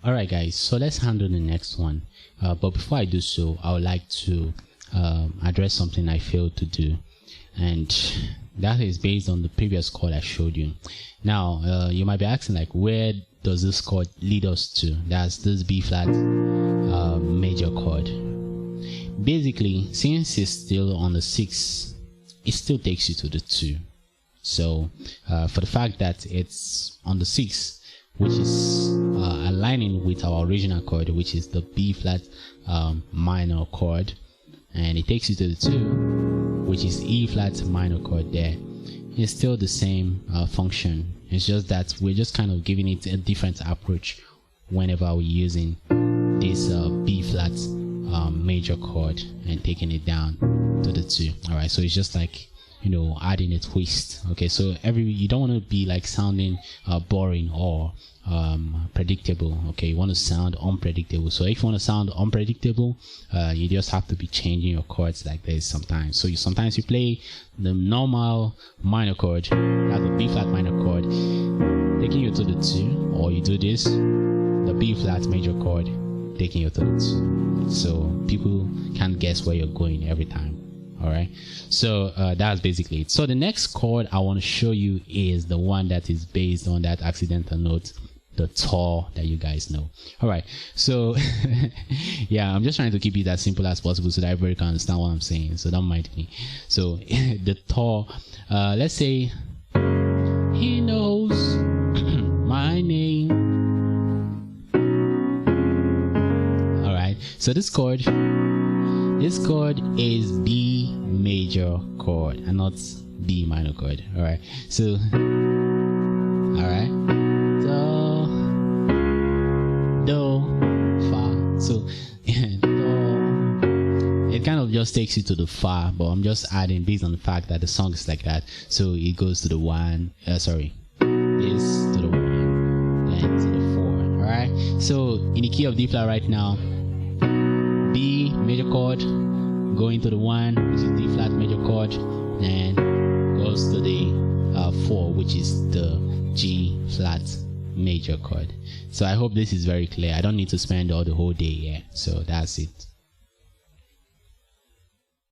Alright guys, so let's handle the next one, but before I do so, I would like to address something I failed to do, and that is based on the previous chord I showed you. Now you might be asking, like, where does this chord lead us to? That's this B flat major chord. Basically, since it's still on the 6, it still takes you to the 2. So for the fact that it's on the 6, which is aligning with our original chord, which is the B flat minor chord, and it takes you to the 2, which is E flat minor chord there, it's still the same function. It's just that we're just kind of giving it a different approach whenever we're using this B flat major chord and taking it down to the 2. All right, so it's just like, you know, adding a twist. Okay, so you don't want to be like sounding boring or predictable. Okay, you want to sound unpredictable. So if you want to sound unpredictable, you just have to be changing your chords like this sometimes. So sometimes you play the normal minor chord, that's the B flat minor chord, taking you to the 2, or you do this, the B flat major chord, taking you to the 2. So people can't guess where you're going every time. All right, so that's basically it. So the next chord I want to show you is the one that is based on that accidental note, the tor that you guys know. All right, so yeah, I'm just trying to keep it as simple as possible so that everybody can understand what I'm saying, so don't mind me. So the tor, let's say he knows my name. All right, so this chord is B major chord and not B minor chord. All right, so all right, do, fa. So it kind of just takes you to the fa, but I'm just adding based on the fact that the song is like that. So it goes to the 1, this to the 1, then to the 4. All right, so in the key of D flat right now, B major chord going to the 1, which is D flat major chord, and goes to the 4, which is the G flat major chord. So I hope this is very clear. I don't need to spend all the whole day here. So that's it.